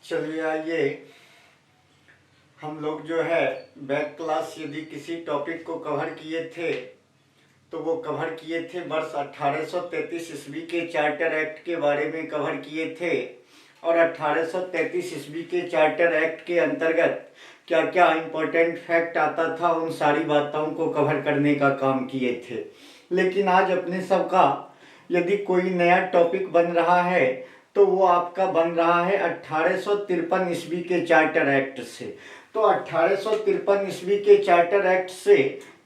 चलिए आइए हम लोग जो है बैक क्लास यदि किसी टॉपिक को कवर किए थे तो वो कवर किए थे वर्ष 1833 ईस्वी के चार्टर एक्ट के बारे में कवर किए थे। और 1833 ईस्वी के चार्टर एक्ट के अंतर्गत क्या क्या इम्पोर्टेंट फैक्ट आता था उन सारी बातों को कवर करने का काम किए थे। लेकिन आज अपने सबका यदि कोई नया टॉपिक बन रहा है तो वो आपका बन रहा है 1853 ईस्वी के चार्टर एक्ट से। तो 1853 ईस्वी के चार्टर एक्ट से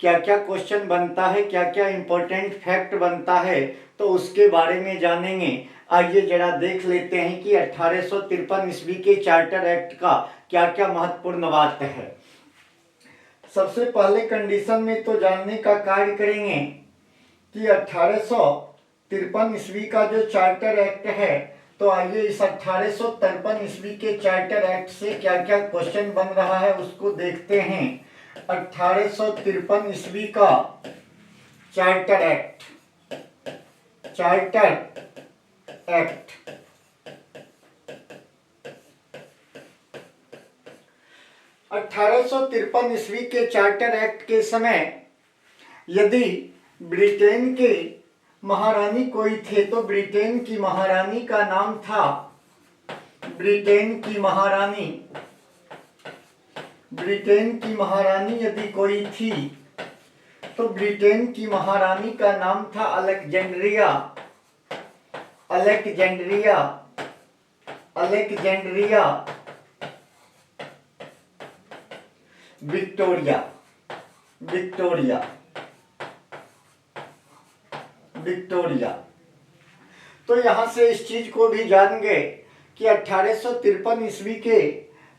क्या क्या क्वेश्चन बनता है, क्या क्या इम्पोर्टेंट फैक्ट बनता है, तो उसके बारे में जानेंगे। आइए जरा देख लेते हैं कि 1853 ईस्वी के चार्टर एक्ट का क्या क्या महत्वपूर्ण बात है। सबसे पहले कंडीशन में तो जानने का कार्य करेंगे कि 1853 ईस्वी का जो चार्टर एक्ट है, तो आइए इस 1853 ईस्वी के चार्टर एक्ट से क्या क्या क्वेश्चन बन रहा है उसको देखते हैं। 1853 ईस्वी का चार्टर एक्ट, चार्टर एक्ट 1853 ईस्वी के चार्टर एक्ट के समय यदि ब्रिटेन के महारानी कोई थे तो ब्रिटेन की महारानी का नाम था, ब्रिटेन की महारानी, ब्रिटेन की महारानी यदि कोई थी तो ब्रिटेन की महारानी का नाम था Alexandria, Alexandria, Alexandria Victoria, Victoria, Victoria. तो यहां से इस चीज को भी जान गए कि 1853 ईस्वी के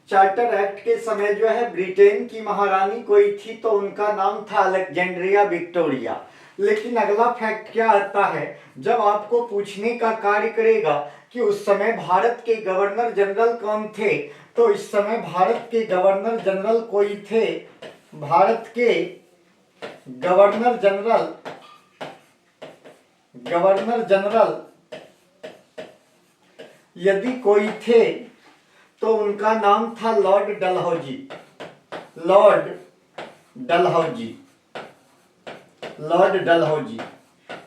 चार्टर एक्ट के समय जो है ब्रिटेन की महारानी कोई थी तो उनका नाम था अलेक्जेंड्रिया विक्टोरिया। लेकिन अगला फैक्ट क्या आता है, जब आपको पूछने का कार्य करेगा कि उस समय भारत के गवर्नर जनरल कौन थे, तो इस समय भारत के गवर्नर जनरल कोई थे, भारत के गवर्नर जनरल, गवर्नर जनरल यदि कोई थे तो उनका नाम था Lord Dalhousie, Lord Dalhousie, Lord Dalhousie.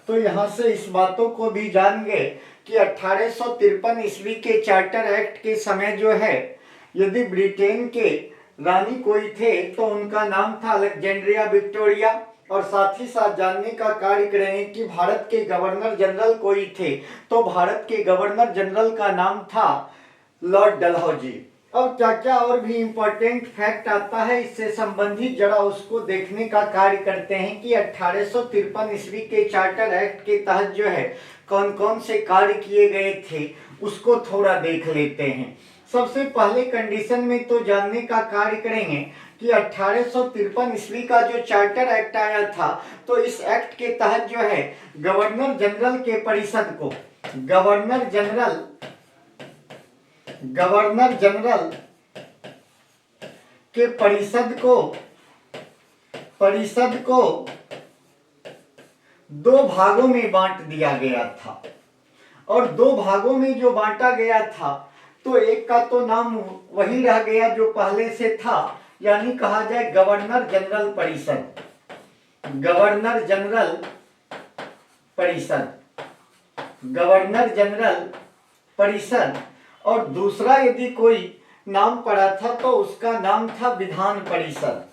तो यहां से इस बातों को भी जान गए कि 1853 ईस्वी के चार्टर एक्ट के समय जो है यदि ब्रिटेन के रानी कोई थे तो उनका नाम था अलेक्जेंड्रिया विक्टोरिया। और साथ ही साथ जानने का कार्य करेंगे कि भारत के गवर्नर जनरल कोई थे तो भारत के गवर्नर जनरल का नाम था लॉर्ड डलहौजी। अब क्या क्या और भी इंपॉर्टेंट फैक्ट आता है इससे संबंधित जरा उसको देखने का कार्य करते हैं कि 1853 ईस्वी के चार्टर एक्ट के तहत जो है कौन कौन से कार्य किए गए थे उसको थोड़ा देख लेते हैं। सबसे पहले कंडीशन में तो जानने का कार्य करेंगे कि 1853 ईस्वी का जो चार्टर एक्ट आया था तो इस एक्ट के तहत जो है गवर्नर जनरल के परिषद को, गवर्नर जनरल, गवर्नर जनरल के परिषद को, परिषद को दो भागों में बांट दिया गया था। और दो भागों में जो बांटा गया था तो एक का तो नाम वही रह गया जो पहले से था, यानी कहा जाए गवर्नर जनरल परिषद, गवर्नर जनरल परिषद, गवर्नर जनरल परिषद। और दूसरा यदि कोई नाम पड़ा था तो उसका नाम था विधान परिषद,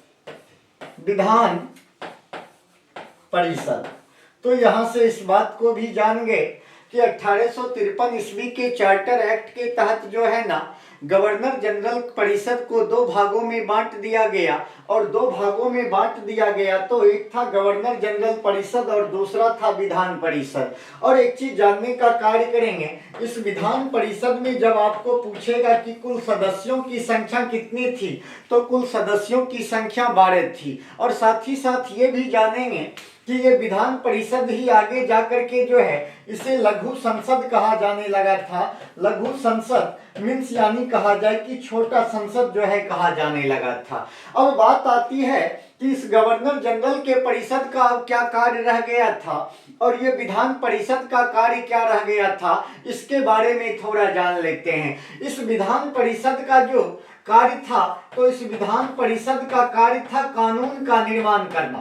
विधान परिषद। तो यहां से इस बात को भी जान गए कि 1853 ईस्वी के चार्टर एक्ट के तहत जो है ना गवर्नर जनरल परिषद को दो भागों में बांट दिया गया। और दो भागों में बांट दिया गया तो एक था गवर्नर जनरल परिषद और दूसरा था विधान परिषद। और एक चीज जानने का कार्य करेंगे, इस विधान परिषद में जब आपको पूछेगा कि कुल सदस्यों की संख्या कितनी थी तो कुल सदस्यों की संख्या 12 थी। और साथ ही साथ ये भी जानेंगे कि ये विधान परिषद ही आगे जाकर के जो है इसे लघु संसद कहा जाने लगा था। लघु संसद मीन्स यानी कहा जाए कि छोटा संसद जो है कहा जाने लगा था। अब बात आती है कि इस गवर्नर जनरल के परिषद का क्या कार्य रह गया था और ये विधान परिषद का कार्य क्या रह गया था, इसके बारे में थोड़ा जान लेते हैं। इस विधान परिषद का जो कार्य था, तो इस विधान परिषद का कार्य था कानून का निर्माण करना,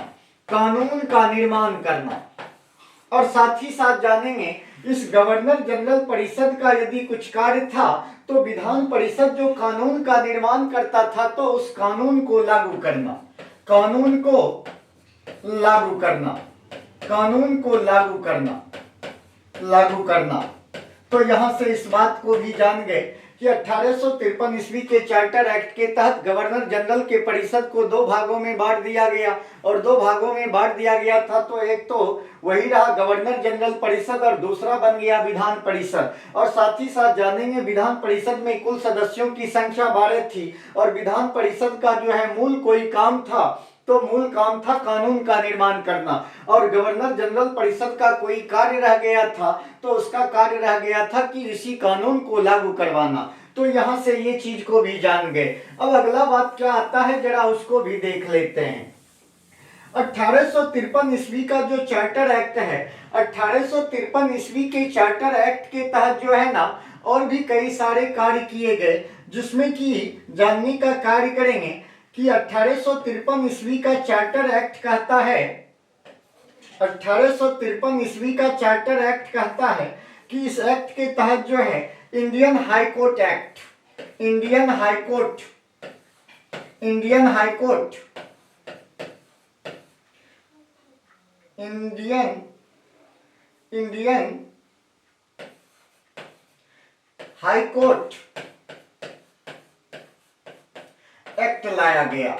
कानून का निर्माण करना। और साथ ही साथ जानेंगे इस गवर्नर जनरल परिषद का यदि कुछ कार्य था, तो विधान परिषद जो कानून का निर्माण करता था, तो उस कानून को लागू करना, कानून को लागू करना, कानून को लागू करना, लागू करना। तो यहां से इस बात को भी जान गए कि 1853 ईस्वी के चार्टर एक्ट के तहत गवर्नर जनरल के परिषद को दो भागों में बांट दिया गया, और दो भागों में बांट दिया गया था। तो एक तो वही रहा गवर्नर जनरल परिषद और दूसरा बन गया विधान परिषद। और साथ ही साथ जानेंगे विधान परिषद में कुल सदस्यों की संख्या 12 थी, और विधान परिषद का जो है मूल कोई काम था, तो मूल काम था कानून का निर्माण करना। और गवर्नर जनरल परिषद का कोई कार्य रह गया था, तो उसका कार्य रह गया था कि इसी कानून को लागू करवाना। तो यहां से ये चीज को भी जान गए। अब अगला बात क्या आता है, जरा उसको भी देख लेते हैं। 1853 ईस्वी का जो चार्टर एक्ट है, 1853 ईस्वी के चार्टर एक्ट के तहत जो है ना, और भी कई सारे कार्य किए गए, जिसमें कि जानने का कार्य करेंगे कि 1853 ईस्वी का चार्टर एक्ट कहता है, 1853 ईस्वी का चार्टर एक्ट कहता है कि इस एक्ट के तहत जो है Indian high court act, Indian high court, Indian high court, Indian high court act लाया गया।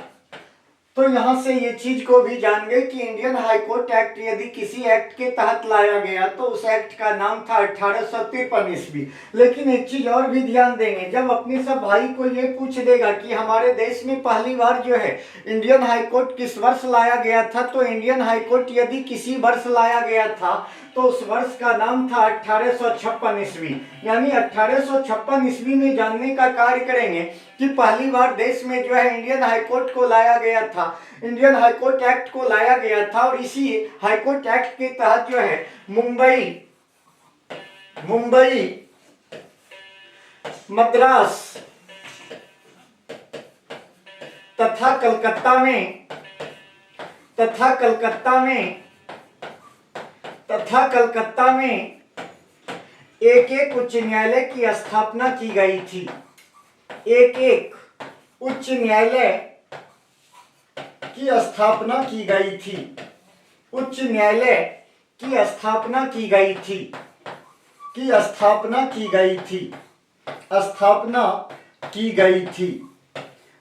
तो यहां से ये चीज को भी जान गए कि इंडियन हाई कोर्ट एक्ट यदि किसी एक्ट के तहत लाया गया, तो उस एक्ट का नाम था 1853 ईस्वी। लेकिन एक चीज और भी ध्यान देंगे, जब अपने सब भाई को ये पूछ देगा कि हमारे देश में पहली बार जो है इंडियन हाई कोर्ट किस वर्ष लाया गया था, तो इंडियन हाई कोर्ट यदि किसी वर्ष लाया गया था, तो उस वर्ष का नाम था 1856 ईस्वी। यानी 1856 ईस्वी में जानने का कार्य करेंगे कि पहली बार देश में जो है इंडियन हाई कोर्ट को लाया गया था, इंडियन हाई कोर्ट एक्ट को लाया गया था। और इसी हाई कोर्ट एक्ट के तहत जो है मुंबई, मद्रास तथा कलकत्ता में एक एक उच्च न्यायालय की स्थापना की गई थी, एक एक उच्च न्यायालय की स्थापना की गई थी, उच्च न्यायालय की स्थापना की गई थी, स्थापना की गई थी।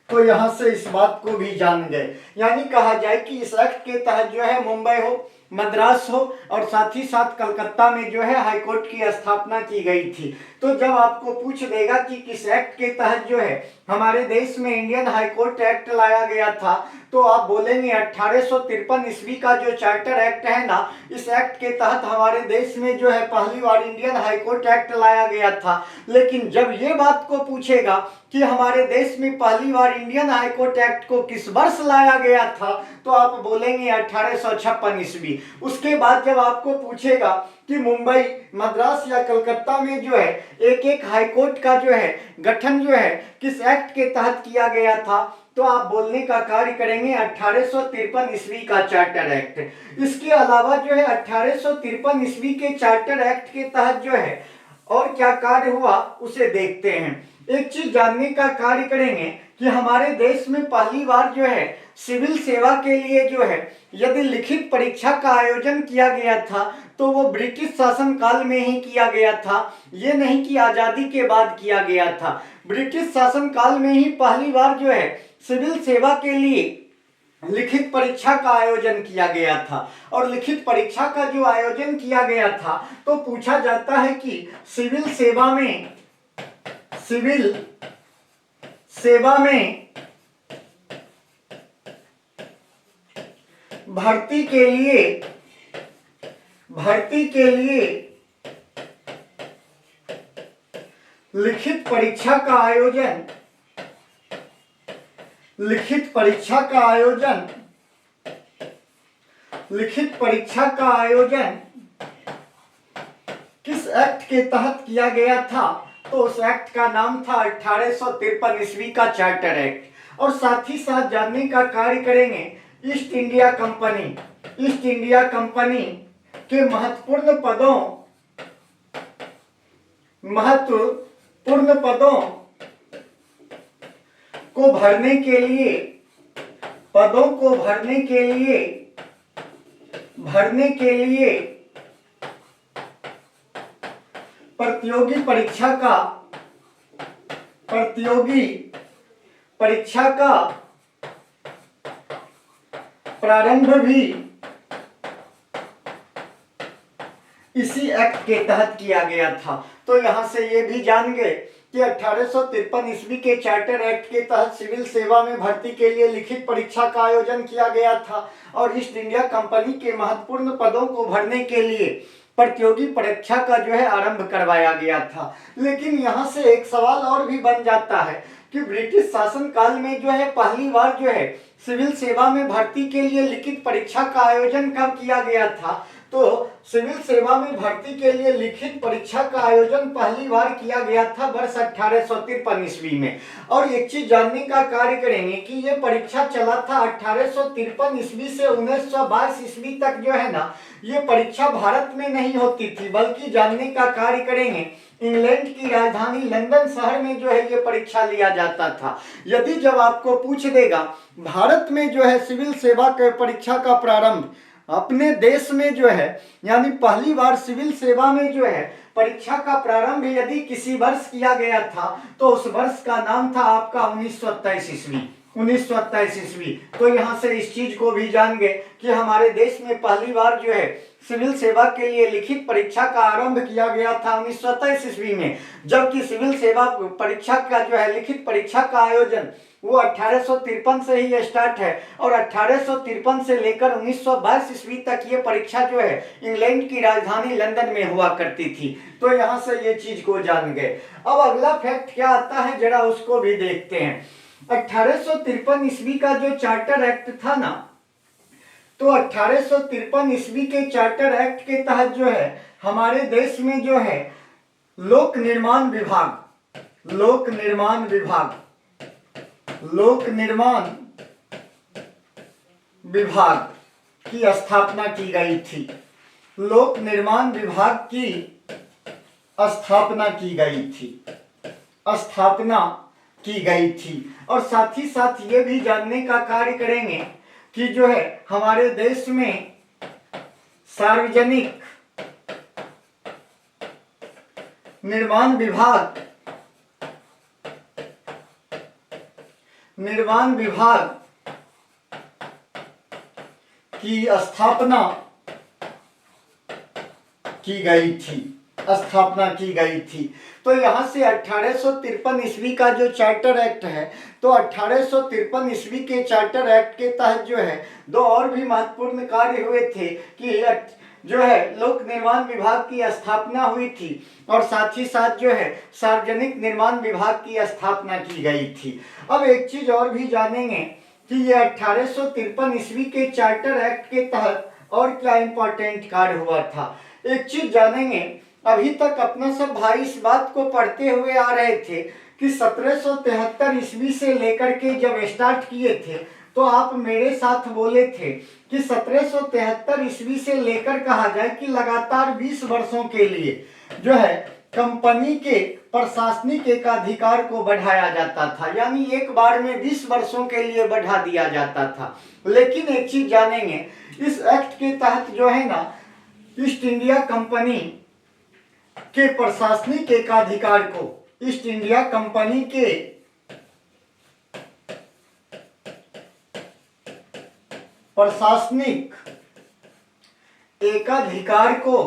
तो यहां से इस बात को भी जान गए। यानी कहा जाए कि इस एक्ट के तहत जो है मुंबई हो, मद्रास हो और साथ ही साथ कलकत्ता में जो है हाई कोर्ट की स्थापना की गई थी। तो जब आपको पूछ देगा कि किस एक्ट के तहत जो है हमारे देश में इंडियन हाई कोर्ट एक्ट लाया गया था, तो आप बोलेंगे 1853 ईस्वी का जो चार्टर एक्ट है ना, इस एक्ट के तहत हमारे देश में जो है पहली बार इंडियन हाई कोर्ट एक्ट लाया गया था। लेकिन जब ये बात को पूछेगा कि हमारे देश में पहली बार इंडियन हाई कोर्ट एक्ट को किस वर्ष लाया गया था, तो आप बोलेंगे 1856 ईस्वी। उसके बाद जब आपको पूछेगा कि मुंबई, मद्रास या कलकत्ता में जो है एक एक हाई कोर्ट का जो है गठन जो है किस एक्ट के तहत किया गया था, तो आप बोलने का कार्य करेंगे 1853 ईस्वी का चार्टर एक्ट। इसके अलावा जो है 1853 ईस्वी के चार्टर एक्ट के तहत जो है और क्या कार्य हुआ उसे देखते हैं। एक चीज जानने का कार्य करेंगे कि हमारे देश में पहली बार जो है सिविल सेवा के लिए जो है यदि लिखित परीक्षा का आयोजन किया गया था, तो वो ब्रिटिश शासन काल में ही किया गया था। ये नहीं कि आजादी के बाद किया गया था। ब्रिटिश शासन काल में ही पहली बार जो है सिविल सेवा के लिए लिखित परीक्षा का आयोजन किया गया था। और लिखित परीक्षा का जो आयोजन किया गया था, तो पूछा जाता है कि सिविल सेवा में भर्ती के लिए लिखित परीक्षा का आयोजन लिखित परीक्षा का आयोजन किस एक्ट के तहत किया गया था? तो उस एक्ट का नाम था 1853 ईस्वी का चार्टर एक्ट। और साथ ही साथ जानने का कार्य करेंगे ईस्ट इंडिया कंपनी के महत्वपूर्ण पदों को भरने के लिए प्रतियोगी परीक्षा का प्रारंभ भी इसी एक्ट के तहत किया गया था। तो यहां से ये भी जान गए कि 1853 ईस्वी के चार्टर एक्ट के तहत सिविल सेवा में भर्ती के लिए लिखित परीक्षा का आयोजन किया गया था और ईस्ट इंडिया कंपनी के महत्वपूर्ण पदों को भरने के लिए प्रतियोगी परीक्षा का जो है आरंभ करवाया गया था। लेकिन यहाँ से एक सवाल और भी बन जाता है कि ब्रिटिश शासन काल में जो है पहली बार जो है सिविल सेवा में भर्ती के लिए लिखित परीक्षा का आयोजन कब किया गया था? तो सिविल सेवा में भर्ती के लिए लिखित परीक्षा का आयोजन पहली बार किया गया था वर्ष 1853 ईस्वी में। और एक चीज जानने का कार्य करेंगे कि ये परीक्षा चला था 1853 ईस्वी से 1922 ईस्वी तक जो है ना, ये परीक्षा भारत में नहीं होती थी, बल्कि जानने का कार्य करेंगे इंग्लैंड की राजधानी लंदन शहर में जो है ये परीक्षा लिया जाता था। यदि जब आपको पूछ देगा भारत में जो है सिविल सेवा के परीक्षा का प्रारंभ अपने देश में जो है, यानी पहली बार सिविल सेवा में जो है परीक्षा का प्रारंभ यदि किसी वर्ष किया गया था तो उस वर्ष का नाम था आपका 1927 ईस्वी। तो यहाँ से इस चीज को भी जान गए कि हमारे देश में पहली बार जो है सिविल सेवा के लिए लिखित परीक्षा का आरंभ किया गया था 1927 ईस्वी में, जबकि सिविल सेवा परीक्षा का जो है लिखित परीक्षा का आयोजन वो 1853 से ही स्टार्ट है और 1853 से लेकर 1922 ईस्वी तक ये परीक्षा जो है इंग्लैंड की राजधानी लंदन में हुआ करती थी। तो यहाँ से ये चीज को जान गए। अब अगला फैक्ट क्या आता है जरा उसको भी देखते हैं। 1853 ईस्वी का जो चार्टर एक्ट था ना, तो 1853 ईस्वी के चार्टर एक्ट के तहत जो है हमारे देश में जो है लोक निर्माण विभाग की स्थापना की गई थी। लोक निर्माण विभाग की स्थापना की गई थी। और साथ ही साथ ये भी जानने का कार्य करेंगे कि जो है हमारे देश में सार्वजनिक निर्माण विभाग की स्थापना की गई थी। तो यहाँ से 1853 ईस्वी का जो चार्टर एक्ट है, तो 1853 ईस्वी के चार्टर एक्ट के तहत जो है दो और भी महत्वपूर्ण कार्य हुए थे कि जो है लोक निर्माण विभाग की स्थापना हुई थी और साथ ही साथ जो है सार्वजनिक निर्माण विभाग की स्थापना की गई थी। अब एक चीज और भी जानेंगे कि ये 1853 ईस्वी के चार्टर एक्ट के तहत और क्या इंपॉर्टेंट कार्य हुआ था। एक चीज जानेंगे, अभी तक अपना सब भाई इस बात को पढ़ते हुए आ रहे थे कि 1773 ईस्वी से लेकर के जब स्टार्ट किए थे तो आप मेरे साथ बोले थे कि 1773 ईस्वी से लेकर कहा जाए कि लगातार 20 वर्षों के लिए जो है कंपनी के प्रशासनिक एकाधिकार को बढ़ाया जाता था, यानी एक बार में 20 वर्षों के लिए बढ़ा दिया जाता था। लेकिन एक चीज जानेंगे, इस एक्ट के तहत जो है ना ईस्ट इंडिया कंपनी के प्रशासनिक एकाधिकार को, ईस्ट इंडिया कंपनी के प्रशासनिक एकाधिकार को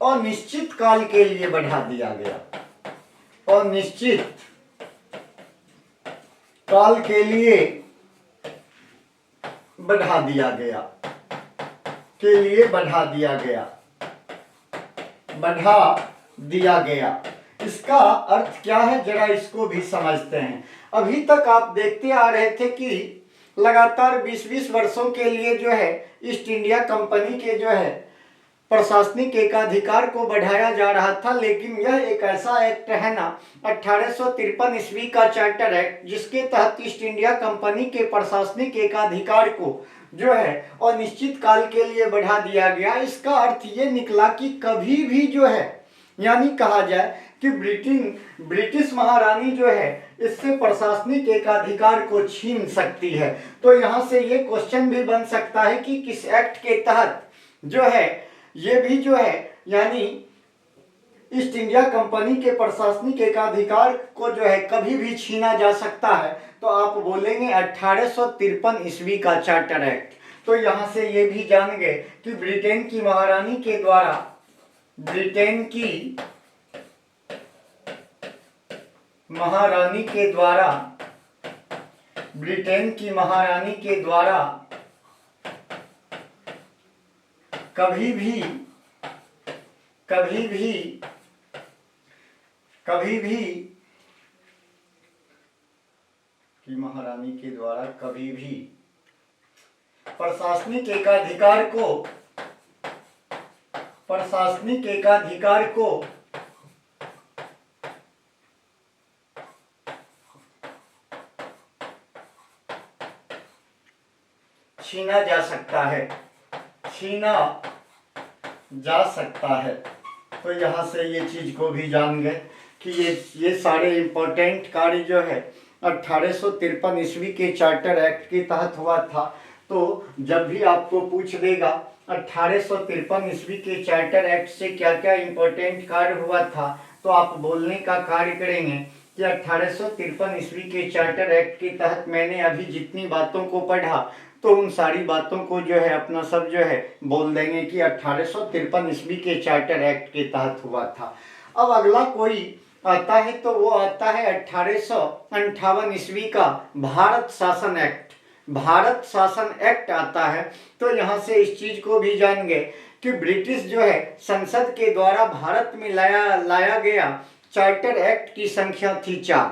अनिश्चित काल के लिए बढ़ा दिया गया। अनिश्चित काल के लिए बढ़ा दिया गया। इसका अर्थ क्या है, जरा इसको भी समझते हैं। अभी तक आप देखते आ रहे थे कि लगातार 20-20 वर्षों के लिए जो है ईस्ट इंडिया कंपनी के जो है प्रशासनिक एकाधिकार को बढ़ाया जा रहा था, लेकिन यह एक ऐसा एक्ट है ना 1853 ईस्वी का चार्टर एक्ट, जिसके तहत ईस्ट इंडिया कंपनी के प्रशासनिक एकाधिकार को जो है अनिश्चित काल के लिए बढ़ा दिया गया। इसका अर्थ ये निकला कि कभी भी जो है, यानी कहा जाए कि ब्रिटिश महारानी जो है इससे प्रशासनिक एकाधिकार को छीन सकती है। तो यहाँ से ये क्वेश्चन भी बन सकता है कि किस एक्ट के तहत जो है ये भी जो है यानी ईस्ट इंडिया कंपनी के प्रशासनिक एकाधिकार को जो है कभी भी छीना जा सकता है। तो आप बोलेंगे 1853 ईस्वी का चार्टर एक्ट। तो यहाँ से ये भी जान गए कि ब्रिटेन की महारानी के द्वारा ब्रिटेन की महारानी के द्वारा कभी भी कि महारानी के द्वारा कभी भी प्रशासनिक एकाधिकार को छीना जा सकता है। तो यहाँ से ये चीज को भी जान गए कि ये सारे इंपॉर्टेंट कार्य जो है 1853 ईस्वी के चार्टर एक्ट के तहत हुआ था। तो जब भी आपको पूछ देगा 1853 ईस्वी के चार्टर एक्ट से क्या क्या इंपॉर्टेंट कार्य हुआ था, तो आप बोलने का कार्य करेंगे कि 1853 ईस्वी के चार्टर एक्ट के तहत मैंने अभी जितनी बातों को पढ़ा, तो उन सारी बातों को जो है अपना सब जो है बोल देंगे कि 1853 ईस्वी के चार्टर एक्ट के तहत हुआ था। अब अगला कोई आता है तो वो आता है 1858 ईस्वी का भारत शासन एक्ट आता है। तो यहाँ से इस चीज को भी जान गए कि ब्रिटिश जो है संसद के द्वारा भारत में लाया गया चार्टर एक्ट की संख्या थी 4,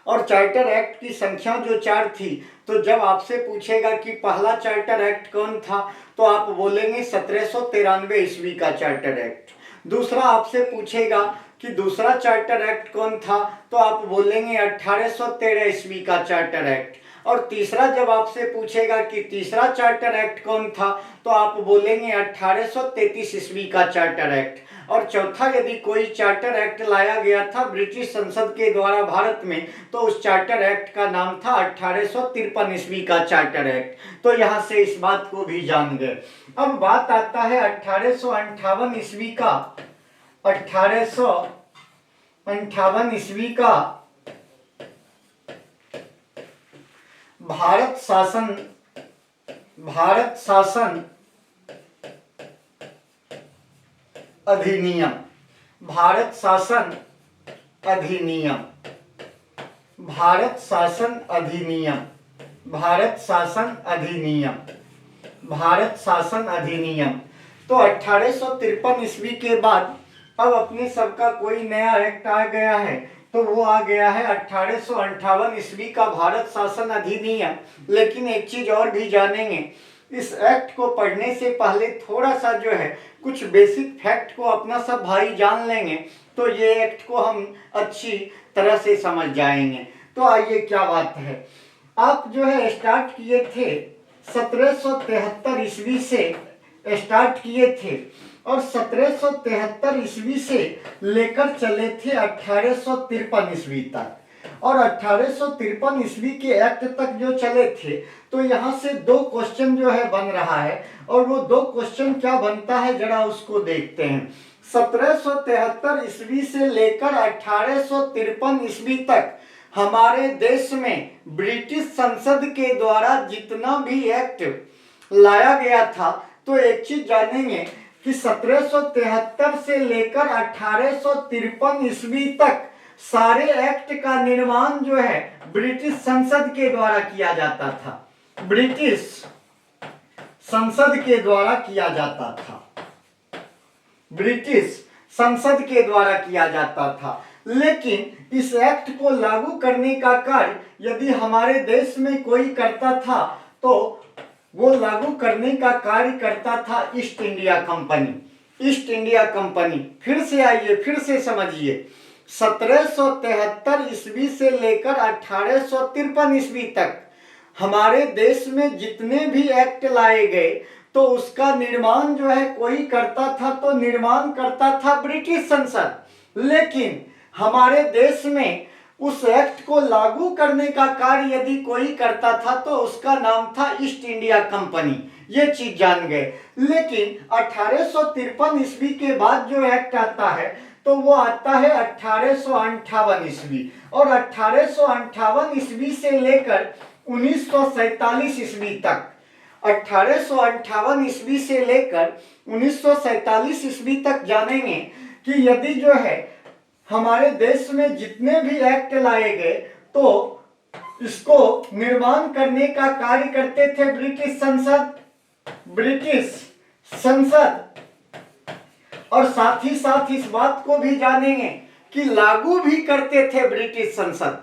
और चार्टर एक्ट की संख्या जो 4 थी, तो जब आपसे पूछेगा कि पहला चार्टर एक्ट कौन था, तो आप बोलेंगे 1793 ईस्वी का चार्टर एक्ट। दूसरा आपसे पूछेगा कि दूसरा चार्टर एक्ट कौन था, तो आप बोलेंगे 1813 ईस्वी का चार्टर एक्ट। और तीसरा जब आपसे पूछेगा कि तीसरा चार्टर एक्ट कौन था, तो आप बोलेंगे 1833 ईस्वी का चार्टर एक्ट। और चौथा यदि कोई चार्टर एक्ट लाया गया था ब्रिटिश संसद के द्वारा भारत में, तो उस चार्टर एक्ट का नाम था 1853 ईस्वी का चार्टर एक्ट। तो यहाँ से इस बात को भी जान गए। अब बात आता है 1858 ईस्वी का 1858 ईस्वी का भारत शासन अधिनियम। भारत शासन अधिनियम। तो 1853 ईस्वी के बाद अब अपने सबका कोई नया एक्ट आ गया है, तो वो आ गया है 1858 ईस्वी का भारत शासन अधिनियम। लेकिन एक चीज और भी जानेंगे, इस एक्ट को पढ़ने से पहले थोड़ा सा जो है कुछ बेसिक फैक्ट को अपना सब भाई जान लेंगे, तो ये एक्ट को हम अच्छी तरह से समझ जाएंगे। तो आइए क्या बात है, आप जो है स्टार्ट किए थे 1773 ईस्वी से स्टार्ट किए थे, और 1773 ईस्वी से लेकर चले थे 1853 ईस्वी तक, और 1853 ईस्वी के एक्ट तक जो चले थे। तो यहाँ से 2 क्वेश्चन जो है बन रहा है, और वो 2 क्वेश्चन क्या बनता है जरा उसको देखते हैं। 1773 ईस्वी से लेकर 1853 ईस्वी तक हमारे देश में ब्रिटिश संसद के द्वारा जितना भी एक्ट लाया गया था, तो एक चीज जानेंगे कि 1773 से लेकर 1853 ईस्वी तक सारे एक्ट का निर्माण जो है ब्रिटिश संसद के द्वारा किया जाता था। ब्रिटिश संसद के द्वारा किया जाता था। ब्रिटिश संसद के द्वारा किया जाता था। लेकिन इस एक्ट को लागू करने का कार्य यदि हमारे देश में कोई करता था तो वो लागू करने का कार्य करता था east India company. East India company, फिर से आइए, फिर से समझिए, 1773 ईस्वी से लेकर 1853 ईस्वी तक हमारे देश में जितने भी एक्ट लाए गए तो उसका निर्माण जो है कोई करता था तो निर्माण करता था ब्रिटिश संसद। लेकिन हमारे देश में उस एक्ट को लागू करने का कार्य यदि कोई करता था तो उसका नाम था ईस्ट इंडिया कंपनी। ये चीज जान गए। लेकिन 1853 ईस्वी के बाद जो एक्ट आता है तो वो आता है 1858 ईस्वी, और 1858 ईस्वी से लेकर 1947 ईस्वी तक, 1858 ईस्वी से लेकर 1947 ईस्वी तक जानेंगे कि यदि जो है हमारे देश में जितने भी एक्ट लाए गए तो इसको निर्माण करने का कार्य करते थे ब्रिटिश संसद। और साथ ही साथ इस बात को भी जानेंगे कि लागू भी करते थे ब्रिटिश संसद,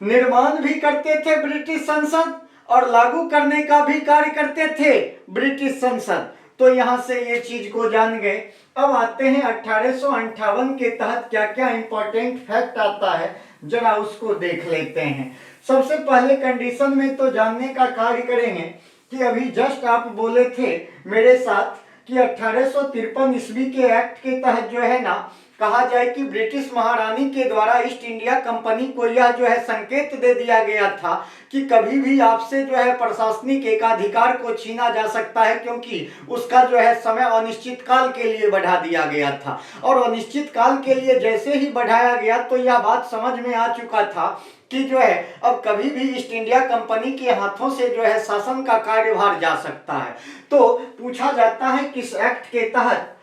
निर्माण भी करते थे ब्रिटिश संसद और लागू करने का भी कार्य करते थे ब्रिटिश संसद। तो यहां से ये चीज को जान गए। अब आते हैं 1858 के तहत क्या क्या इंपॉर्टेंट फैक्ट आता है, जरा उसको देख लेते हैं। सबसे पहले कंडीशन में तो जानने का कार्य करेंगे कि अभी जस्ट आप बोले थे मेरे साथ कि 1853 ईस्वी के एक्ट के तहत जो है ना कहा जाए कि ब्रिटिश महारानी के द्वारा ईस्ट इंडिया कंपनी को यह जो है संकेत दे दिया गया था कि कभी भी आपसे जो है प्रशासनिक एकाधिकार को छीना जा सकता है, क्योंकि उसका जो है समय अनिश्चित काल के लिए बढ़ा दिया गया था। और अनिश्चित काल के लिए जैसे ही बढ़ाया गया तो यह बात समझ में आ चुका था कि जो है अब कभी भी ईस्ट इंडिया कंपनी के हाथों से जो है शासन का कार्यभार जा सकता है। तो पूछा जाता है किस एक्ट के तहत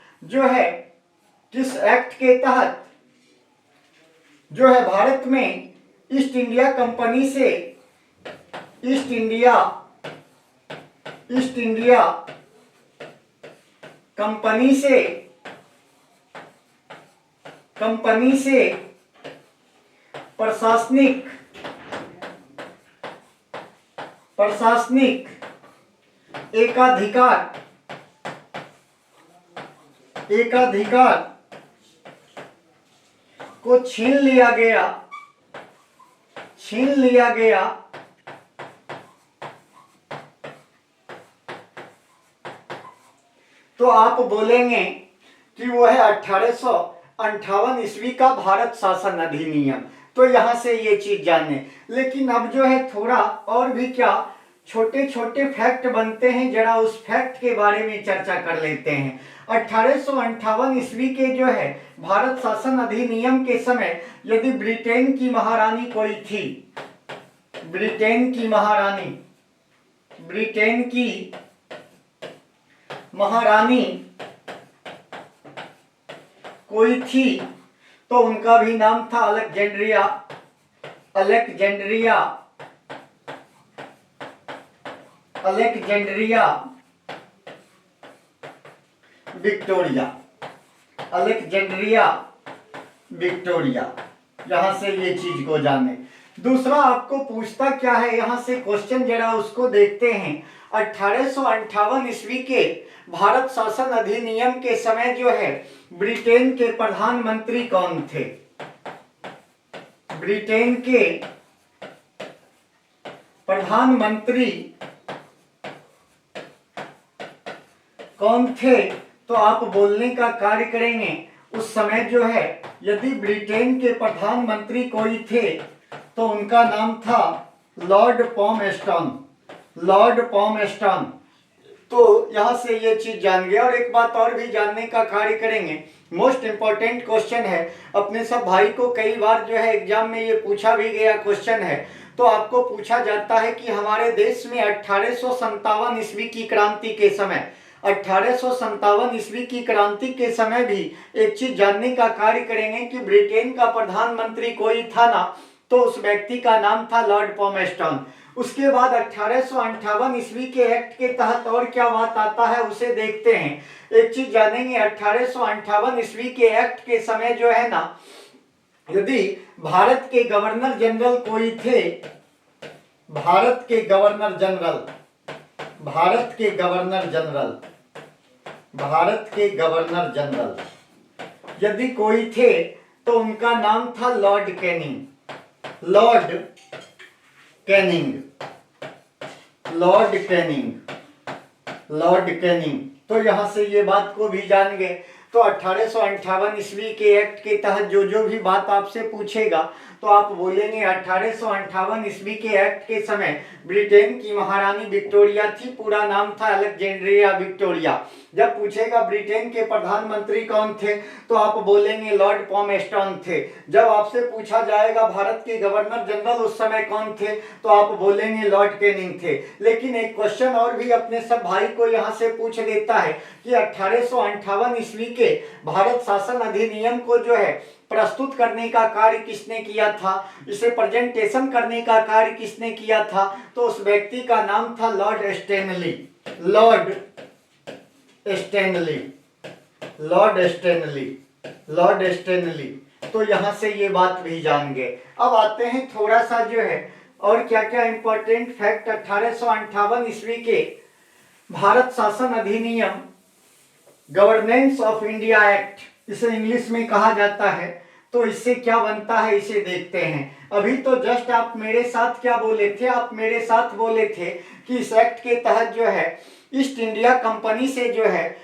जो है भारत में ईस्ट इंडिया कंपनी से प्रशासनिक एकाधिकार को छीन लिया गया तो आप बोलेंगे कि वो है 1858 ईस्वी का भारत शासन अधिनियम। तो यहां से ये चीज जाने। लेकिन अब जो है थोड़ा और भी क्या छोटे छोटे फैक्ट बनते हैं, जरा उस फैक्ट के बारे में चर्चा कर लेते हैं। 1858 ईस्वी के जो है भारत शासन अधिनियम के समय यदि ब्रिटेन की महारानी कोई थी, ब्रिटेन की महारानी कोई थी तो उनका भी नाम था अलेक्जेंड्रिया विक्टोरिया। यहां से ये चीज को जाने। दूसरा आपको पूछता क्या है यहां से क्वेश्चन, जरा उसको देखते हैं। 1858 ईस्वी के भारत शासन अधिनियम के समय जो है ब्रिटेन के प्रधानमंत्री कौन थे? ब्रिटेन के प्रधानमंत्री कौन थे? तो आप बोलने का कार्य करेंगे उस समय जो है यदि ब्रिटेन के प्रधानमंत्री कोई थे तो उनका नाम था लॉर्ड पॉमस्टन। तो यहां से ये चीज जान गया। और एक बात और भी जानने का कार्य करेंगे, मोस्ट इंपॉर्टेंट क्वेश्चन है, अपने सब भाई को कई बार जो है एग्जाम में ये पूछा भी गया क्वेश्चन है। तो आपको पूछा जाता है कि हमारे देश में 1857 ईस्वी की क्रांति के समय 1857 ईस्वी की क्रांति के समय भी एक चीज जानने का कार्य करेंगे कि ब्रिटेन का प्रधानमंत्री कोई था ना, तो उस व्यक्ति का नाम था लॉर्ड पॉमस्टन। उसके बाद 1858 ईस्वी के एक्ट के तहत और क्या बात आता है उसे देखते हैं। एक चीज जानेंगे, 1858 ईस्वी के एक्ट के समय जो है ना, यदि भारत के गवर्नर जनरल कोई थे, भारत के गवर्नर जनरल, भारत के गवर्नर जनरल, भारत के गवर्नर जनरल यदि कोई थे तो उनका नाम था Lord Canning, Lord Canning, Lord Canning, Lord Canning. तो यहां से ये बात को भी जान गए। तो 1858 ईस्वी के एक्ट के तहत जो भी बात आपसे पूछेगा तो आप बोलेंगे 1858 ईस्वी के एक्ट के समय ब्रिटेन की महारानी विक्टोरिया थी, पूरा नाम था अलेक्जेंड्रिया विक्टोरिया। जब पूछेगा ब्रिटेन के प्रधानमंत्री कौन थे तो आप बोलेंगे लॉर्ड पॉमेस्टन थे। जब आपसे पूछा जाएगा भारत के गवर्नर जनरल उस समय कौन थे तो आप बोलेंगे लॉर्ड कैनिंग थे। लेकिन एक क्वेश्चन और भी अपने सब भाई को यहाँ से पूछ लेता है कि 1858 ईस्वी के भारत शासन अधिनियम को जो है प्रस्तुत करने का कार्य किसने किया था, इसे प्रेजेंटेशन करने का कार्य किसने किया था, तो उस व्यक्ति का नाम था Lord Stanley, Lord Stanley, Lord Stanley, Lord Stanley. तो यहां से ये बात भी जान गए। अब आते हैं थोड़ा सा जो है और क्या क्या इंपॉर्टेंट फैक्ट 1858 ईस्वी के भारत शासन अधिनियम, गवर्नेंस ऑफ इंडिया एक्ट इसे इंग्लिश में कहा जाता है। तो इससे क्या बनता है इसे देखते हैं। अभी तो जस्ट आप मेरे साथ क्या बोले थे, आप मेरे साथ बोले थे कि इस एक्ट के तहत जो है ईस्ट इंडिया कंपनी से जो है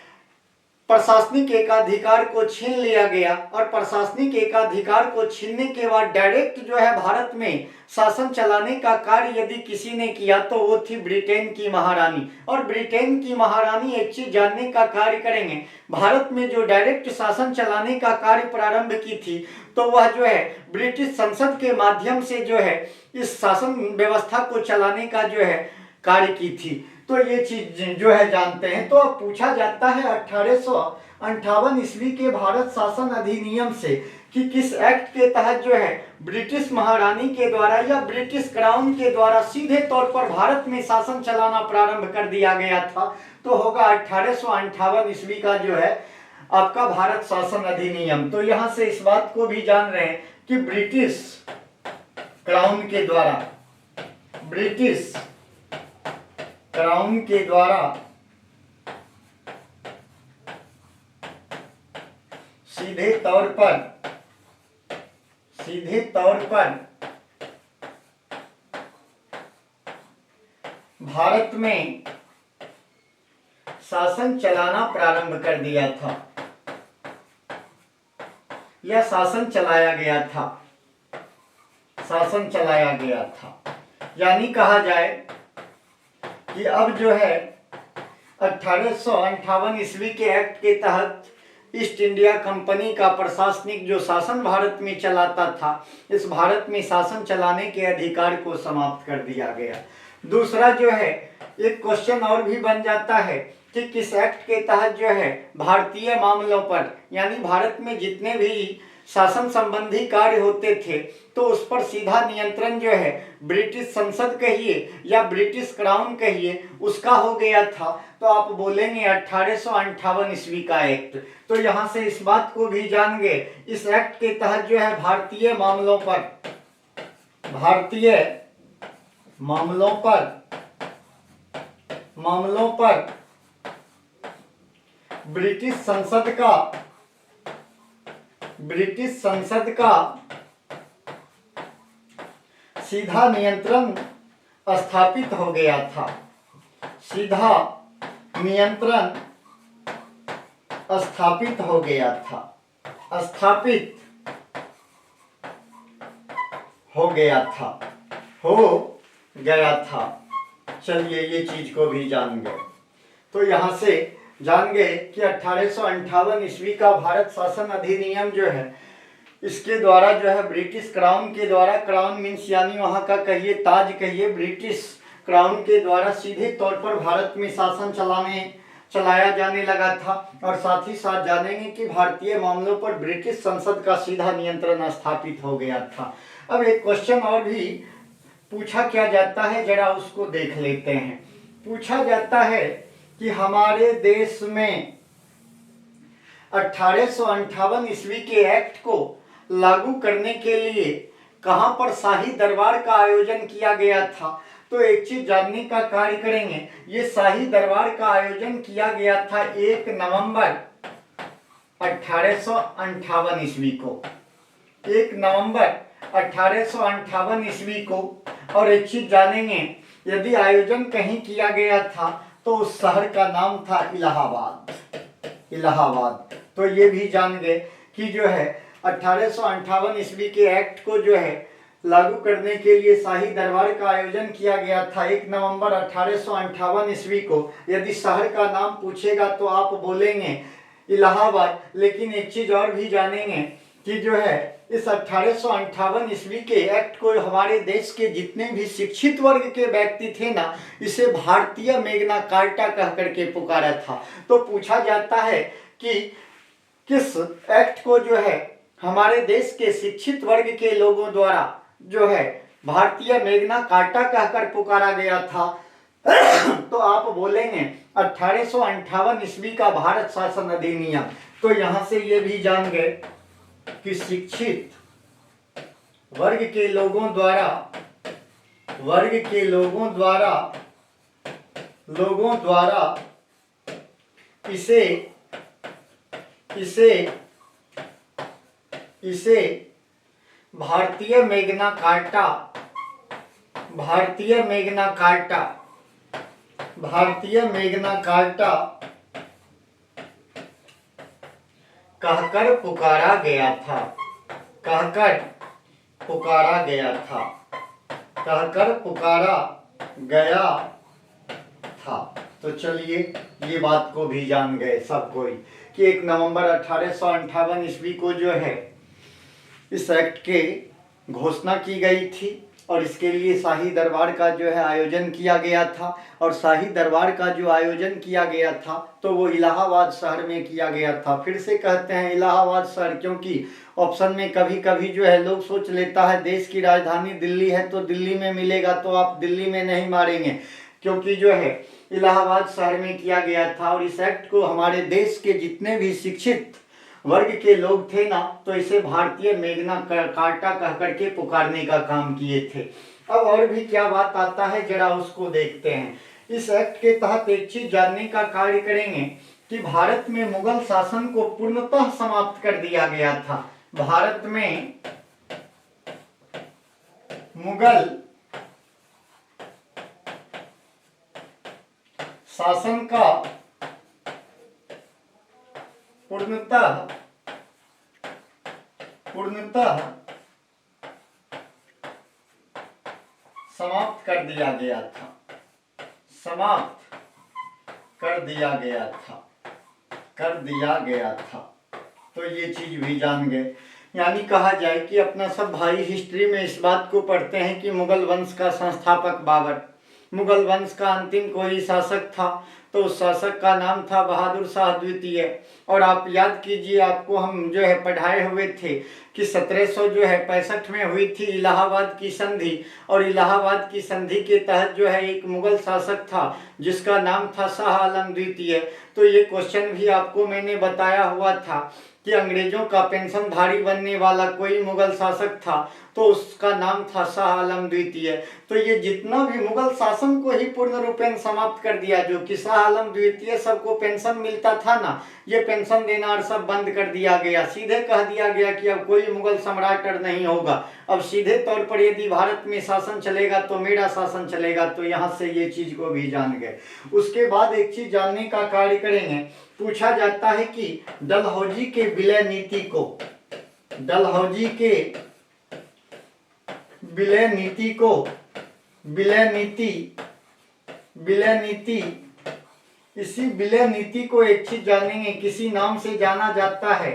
प्रशासनिक एकाधिकार को छीन लिया गया और प्रशासनिक एकाधिकार को छीनने के बाद डायरेक्ट जो है भारत में शासन चलाने का कार्य यदि किसी ने किया तो वो थी ब्रिटेन की महारानी। और ब्रिटेन की महारानी एक चीज जानने का कार्य करेंगे, भारत में जो डायरेक्ट शासन चलाने का कार्य प्रारंभ की थी तो वह जो है ब्रिटिश संसद के माध्यम से जो है इस शासन व्यवस्था को चलाने का जो है कार्य की थी। तो ये चीज जो है जानते हैं। तो अब पूछा जाता है 1858 ईस्वी के भारत शासन अधिनियम से कि किस एक्ट के तहत जो है ब्रिटिश महारानी के द्वारा या ब्रिटिश क्राउन के द्वारा सीधे तौर पर भारत में शासन चलाना प्रारंभ कर दिया गया था। तो होगा 1858 ईस्वी का जो है आपका भारत शासन अधिनियम। तो यहां से इस बात को भी जान रहे हैं कि ब्रिटिश क्राउन के द्वारा, ब्रिटिश क्राउन के द्वारा सीधे तौर पर भारत में शासन चलाना प्रारंभ कर दिया था या शासन चलाया गया था, शासन चलाया गया था। यानी कहा जाए कि अब जो है 1858 ईस्वी के एक्ट के तहत ईस्ट इंडिया कंपनी का प्रशासनिक जो शासन भारत में चलाता था, इस भारत में शासन चलाने के अधिकार को समाप्त कर दिया गया। दूसरा जो है एक क्वेश्चन और भी बन जाता है कि किस एक्ट के तहत जो है भारतीय मामलों पर, यानी भारत में जितने भी शासन संबंधी कार्य होते थे तो उस पर सीधा नियंत्रण जो है ब्रिटिश संसद कहिए या ब्रिटिश क्राउन कहिए उसका हो गया था। तो आप बोलेंगे 1858 ईस्वी का एक्ट। तो यहां से इस बात को भी जान गए, इस एक्ट के तहत जो है भारतीय मामलों पर ब्रिटिश संसद का सीधा नियंत्रण स्थापित हो गया था, सीधा नियंत्रण स्थापित हो गया था, स्थापित हो गया था। चलिए ये चीज को भी जान गए। तो यहां से जान गए कि 1858 ईस्वी का भारत शासन अधिनियम जो है इसके द्वारा जो है ब्रिटिश क्राउन के द्वारा, क्राउन मीन्स यानी वहां का कहिए ताज कहिए, ब्रिटिश क्राउन के द्वारा सीधे तौर पर भारत में शासन चलाया जाने लगा था। और साथ ही साथ जानेंगे कि भारतीय मामलों पर ब्रिटिश संसद का सीधा नियंत्रण स्थापित हो गया था। अब एक क्वेश्चन और भी पूछा क्या जाता है जरा उसको देख लेते हैं। पूछा जाता है कि हमारे देश में 1858 ईस्वी के एक्ट को लागू करने के लिए कहां पर शाही दरबार का आयोजन किया गया था। तो एक चीज जानने का कार्य करेंगे, ये शाही दरबार का आयोजन किया गया था 1 नवंबर 1858 ईस्वी को, 1 नवंबर 1858 ईस्वी को। और एक चीज जानेंगे, यदि आयोजन कहीं किया गया था तो उस शहर का नाम था इलाहाबाद, इलाहाबाद। तो ये भी जान गए कि जो है 1858 ईस्वी के एक्ट को जो है लागू करने के लिए शाही दरबार का आयोजन किया गया था 1 नवंबर 1858 ईस्वी को। यदि शहर का नाम पूछेगा तो आप बोलेंगे इलाहाबाद। लेकिन एक चीज और भी जानेंगे कि जो है इस 1858 ईस्वी के एक्ट को हमारे देश के जितने भी शिक्षित वर्ग के व्यक्ति थे ना, इसे भारतीय मेग्ना कार्टा कह करके पुकारा था। तो पूछा जाता है कि किस एक्ट को जो है हमारे देश के शिक्षित वर्ग के लोगों द्वारा जो है भारतीय मेग्ना कार्टा कहकर पुकारा गया था। तो आप बोलेंगे 1858 ईस्वी का भारत शासन अधिनियम। तो यहां से ये भी जान गए कि शिक्षित वर्ग के लोगों द्वारा इसे भारतीय मेग्ना कार्टा कहकर पुकारा गया था। तो चलिए ये बात को भी जान गए सब कोई कि 1 नवंबर 1858 ईस्वी को जो है इस एक्ट के घोषणा की गई थी और इसके लिए शाही दरबार का जो है आयोजन किया गया था। और शाही दरबार का जो आयोजन किया गया था तो वो इलाहाबाद शहर में किया गया था। फिर से कहते हैं इलाहाबाद शहर, क्योंकि ऑप्शन में कभी कभी जो है लोग सोच लेता है देश की राजधानी दिल्ली है तो दिल्ली में मिलेगा, तो आप दिल्ली में नहीं मारेंगे, क्योंकि जो है इलाहाबाद शहर में किया गया था। और इस एक्ट को हमारे देश के जितने भी शिक्षित वर्ग के लोग थे ना, तो इसे भारतीय मेग्ना कार्टा कह करके पुकारने का काम किए थे। अब और भी क्या बात आता है जरा उसको देखते हैं। इस एक्ट के तहत एक चीज जानने का कार्य करेंगे कि भारत में मुगल शासन को पूर्णतः समाप्त कर दिया गया था। भारत में मुगल शासन का पूर्णतः समाप्त कर दिया गया था। तो ये चीज भी जान गए। यानी कहा जाए कि अपना सब भाई हिस्ट्री में इस बात को पढ़ते हैं कि मुगल वंश का संस्थापक बाबर, मुगल वंश का अंतिम कोई शासक था तो उस शासक का नाम था बहादुर शाह द्वितीय। और आप याद कीजिए, आपको हम जो है पढ़ाए हुए थे कि 1765 में हुई थी इलाहाबाद की संधि। और इलाहाबाद की संधि के तहत जो है एक मुगल शासक था जिसका नाम था शाह आलम द्वितीय। तो ये क्वेश्चन भी आपको मैंने बताया हुआ था कि अंग्रेजों का पेंशनधारी बनने वाला कोई मुगल शासक था तो उसका नाम था शाह आलम द्वितीय। तो ये जितना भी मुगल शासन को ही पूर्ण रूपेण समाप्त कर दिया। जो कि शाह आलम द्वितीय सबको पेंशन मिलता था ना, ये पेंशन देना और सब बंद कर दिया गया। सीधे कह दिया गया कि अब कोई मुगल सम्राट नहीं होगा, अब सीधे तौर पर यदि भारत में शासन चलेगा तो मेरा शासन चलेगा। तो यहाँ से ये चीज को भी जान गए। उसके बाद एक चीज जानने का कार्य करेंगे। पूछा जाता है कि डलहौजी के विलय नीति इसी विलय नीति को एक चीज जानेंगे, किसी नाम से जाना जाता है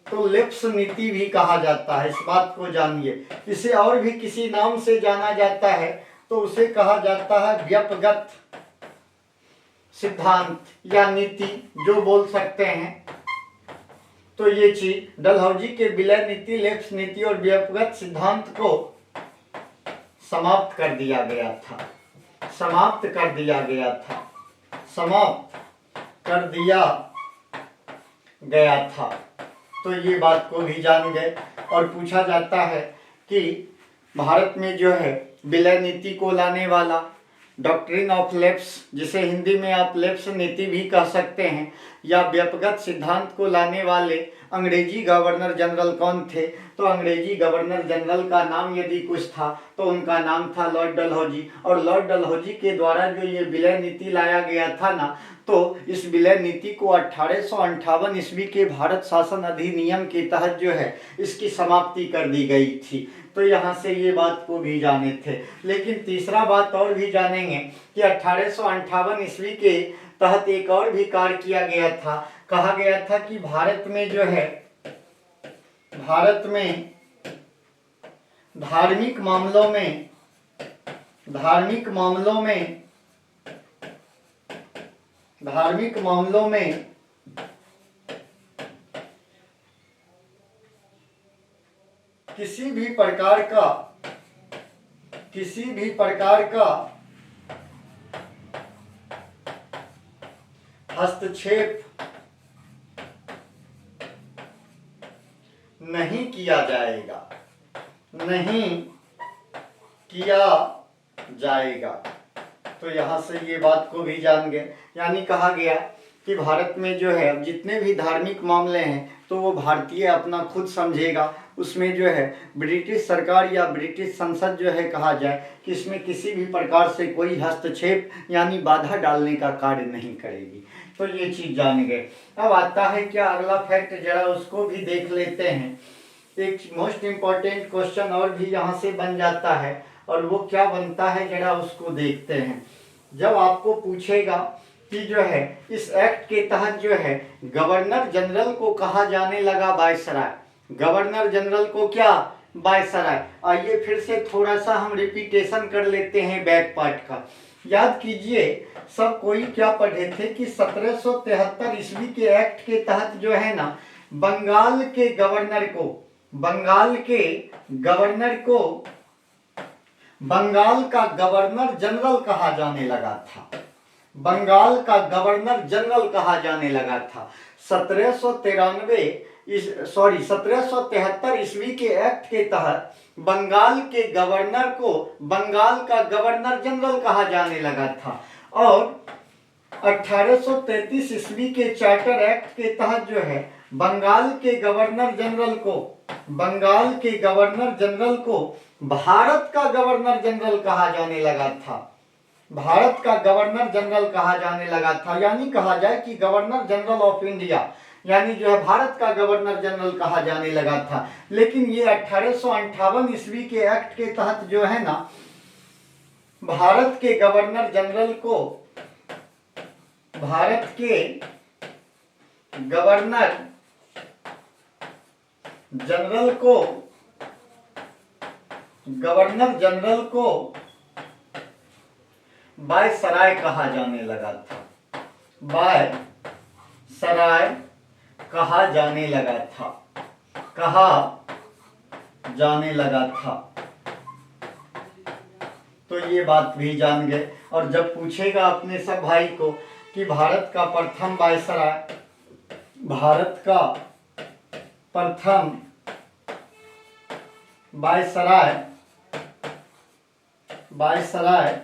तो लेप्स नीति भी कहा जाता है। इस बात को जानिए। इसे और भी किसी नाम से जाना जाता है तो उसे कहा जाता है व्यपगत सिद्धांत या नीति, जो बोल सकते हैं। तो ये चीज डलहौजी के विलय नीति, लेप्स नीति और व्यपगत सिद्धांत को समाप्त कर दिया गया था, समाप्त कर दिया गया था, समाप्त कर दिया गया था। तो ये बात को भी जान गए। और पूछा जाता है कि भारत में जो है विलय नीति को लाने वाला, डॉक्ट्रिन ऑफ लेप्स, जिसे हिंदी में आप लेप्स नीति भी कह सकते हैं, या व्यपगत सिद्धांत को लाने वाले अंग्रेजी गवर्नर जनरल कौन थे? तो अंग्रेजी गवर्नर जनरल का नाम यदि कुछ था तो उनका नाम था लॉर्ड डलहौजी। और लॉर्ड डलहौजी के द्वारा जो ये विलय नीति लाया गया था ना, तो इस विलय नीति को 1858 ईस्वी के भारत शासन अधिनियम के तहत जो है इसकी समाप्ति कर दी गई थी। तो यहाँ से ये बात को भी जाने थे। लेकिन तीसरा बात और भी जानेंगे कि 1858 ईस्वी के तहत एक और भी कार्य किया गया था। कहा गया था कि भारत में जो है, भारत में धार्मिक मामलों में, धार्मिक मामलों में, धार्मिक मामलों में किसी भी प्रकार का, किसी भी प्रकार का हस्तक्षेप नहीं किया जाएगा, नहीं किया जाएगा। तो यहाँ से ये बात को भी जान गए। यानी कहा गया कि भारत में जो है जितने भी धार्मिक मामले हैं तो वो भारतीय अपना खुद समझेगा। उसमें जो है ब्रिटिश सरकार या ब्रिटिश संसद जो है कहा जाए कि इसमें किसी भी प्रकार से कोई हस्तक्षेप यानी बाधा डालने का कार्य नहीं करेगी। तो ये चीज जान गए। अब आता है क्या अगला फैक्ट, जरा उसको भी देख लेते हैं। एक मोस्ट इम्पॉर्टेंट क्वेश्चन और भी यहाँ से बन जाता है, और वो क्या बनता है जरा उसको देखते हैं। जब आपको पूछेगा कि जो है इस एक्ट के तहत जो है गवर्नर जनरल को कहा जाने लगा वायसराय, गवर्नर जनरल को क्या? वायसराय। आइए फिर से थोड़ा सा हम रिपीटेशन कर लेते हैं बैक पार्ट का। याद कीजिए सब कोई क्या पढ़े थे कि 1773 ईस्वी के एक्ट के तहत जो है ना बंगाल के गवर्नर को, बंगाल के गवर्नर को बंगाल का गवर्नर जनरल कहा जाने लगा था, बंगाल का गवर्नर जनरल कहा जाने लगा था। 1773 ईस्वी के एक्ट के तहत बंगाल के गवर्नर को बंगाल का गवर्नर जनरल कहा जाने लगा था। और 1833 ईस्वी के चार्टर एक्ट के तहत जो है बंगाल के गवर्नर जनरल को, बंगाल के गवर्नर जनरल को भारत का गवर्नर जनरल कहा जाने लगा था, भारत का गवर्नर जनरल कहा जाने लगा था। यानी कहा जाए कि गवर्नर जनरल ऑफ इंडिया यानी जो है भारत का गवर्नर जनरल कहा जाने लगा था। लेकिन ये 1858 ईस्वी के एक्ट के तहत जो है ना भारत के गवर्नर जनरल को, भारत के गवर्नर जनरल को, गवर्नर जनरल को वायसराय कहा जाने लगा था, वायसराय कहा जाने लगा था, कहा जाने लगा था। तो ये बात भी जान गए। और जब पूछेगा अपने सब भाई को कि भारत का प्रथम वायसराय, भारत का प्रथम वायसराय, वायसराय,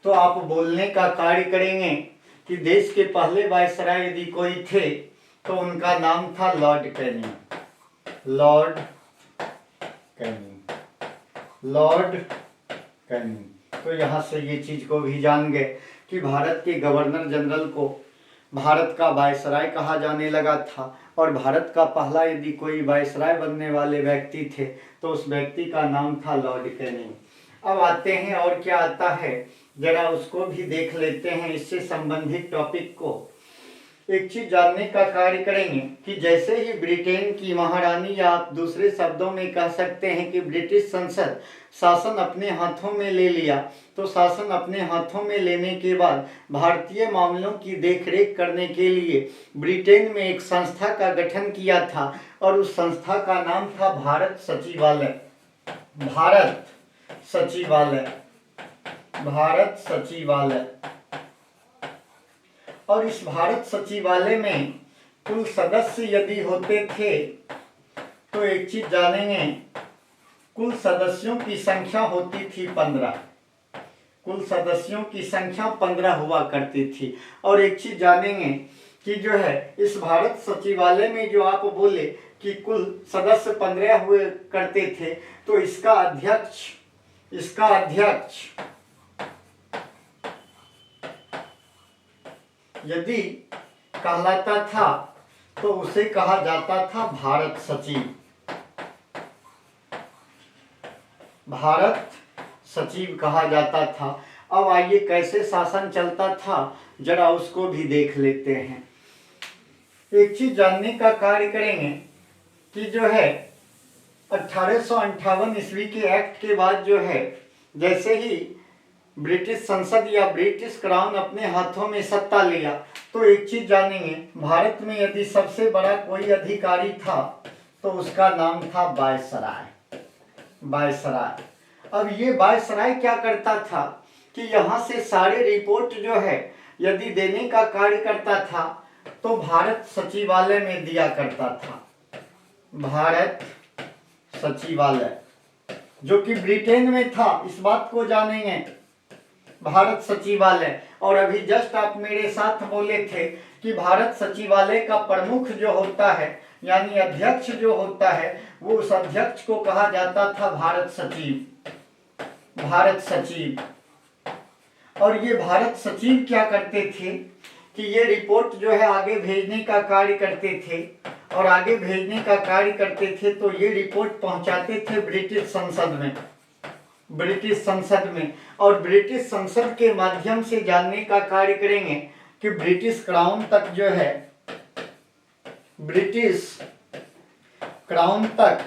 तो आप बोलने का कार्य करेंगे कि देश के पहले वायसराय यदि कोई थे तो उनका नाम था Lord Canning, Lord Canning, Lord Canning. तो यहाँ से ये चीज को भी जान गए कि भारत के गवर्नर जनरल को भारत का वायसराय कहा जाने लगा था। और भारत का पहला यदि कोई वायसराय बनने वाले व्यक्ति थे तो उस व्यक्ति का नाम था लॉर्ड कैनिंग। अब आते हैं और क्या आता है जरा उसको भी देख लेते हैं। इससे संबंधित टॉपिक को एक चीज जानने का कार्य करेंगे कि जैसे ही ब्रिटेन की महारानी या आप दूसरे शब्दों में कह सकते हैं कि ब्रिटिश संसद शासन अपने हाथों में ले लिया, तो शासन अपने हाथों में लेने के बाद भारतीय मामलों की देखरेख करने के लिए ब्रिटेन में एक संस्था का गठन किया था और उस संस्था का नाम था भारत सचिवालय, भारत सचिवालय, भारत सचिवालय। और इस भारत सचिवालय में कुल सदस्य यदि होते थे तो एक चीज जानेंगे, कुल सदस्यों की संख्या होती थी 15, कुल सदस्यों की संख्या 15 हुआ करती थी। और एक चीज जानेंगे कि जो है इस भारत सचिवालय में जो आप बोले कि कुल सदस्य 15 हुए करते थे, तो इसका अध्यक्ष यदि कहलाता था तो उसे कहा जाता था भारत सचिव, भारत सचिव कहा जाता था। अब आइए कैसे शासन चलता था जरा उसको भी देख लेते हैं। एक चीज जानने का कार्य करेंगे कि जो है 1858 ईस्वी के एक्ट के बाद जो है जैसे ही ब्रिटिश संसद या ब्रिटिश क्राउन अपने हाथों में सत्ता लिया, तो एक चीज जानेंगे, भारत में यदि सबसे बड़ा कोई अधिकारी था तो उसका नाम था वायसराय, वायसराय। अब ये वायसराय क्या करता था कि यहाँ से सारे रिपोर्ट जो है यदि देने का कार्य करता था तो भारत सचिवालय में दिया करता था, भारत सचिवालय जो कि ब्रिटेन में था, इस बात को जानेंगे, भारत सचिवालय। और अभी जस्ट आप मेरे साथ बोले थे कि भारत सचिवालय का प्रमुख जो होता है यानी अध्यक्ष जो होता है वो उस अध्यक्ष को कहा जाता था भारत सचिव, भारत सचिव। और ये भारत सचिव क्या करते थे कि ये रिपोर्ट जो है आगे भेजने का कार्य करते थे, और आगे भेजने का कार्य करते थे तो ये रिपोर्ट पहुंचाते थे ब्रिटिश संसद में, ब्रिटिश संसद में। और ब्रिटिश संसद के माध्यम से जानने का कार्य करेंगे कि ब्रिटिश क्राउन तक जो है, ब्रिटिश क्राउन तक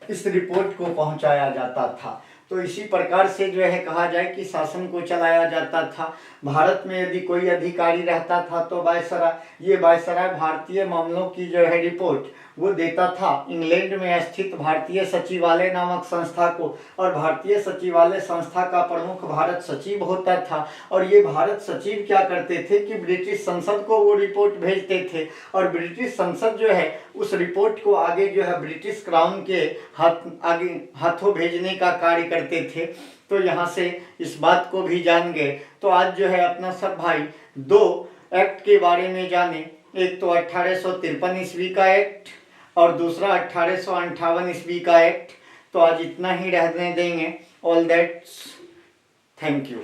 इस रिपोर्ट को पहुंचाया जाता था। तो इसी प्रकार से जो है कहा जाए कि शासन को चलाया जाता था। भारत में यदि कोई अधिकारी रहता था तो वायसराय, ये वायसराय भारतीय मामलों की जो है रिपोर्ट वो देता था इंग्लैंड में स्थित भारतीय सचिवालय नामक संस्था को, और भारतीय सचिवालय संस्था का प्रमुख भारत सचिव होता था। और ये भारत सचिव क्या करते थे कि ब्रिटिश संसद को वो रिपोर्ट भेजते थे, और ब्रिटिश संसद जो है उस रिपोर्ट को आगे जो है ब्रिटिश क्राउन के हाथों भेजने का कार्य करते थे। तो यहाँ से इस बात को भी जान गए। तो आज जो है अपना सब भाई दो एक्ट के बारे में जाने, एक तो 1853 ईस्वी का एक्ट और दूसरा 1858 ईस्वी का एक्ट। तो आज इतना ही रहने देंगे। All that's, thank you.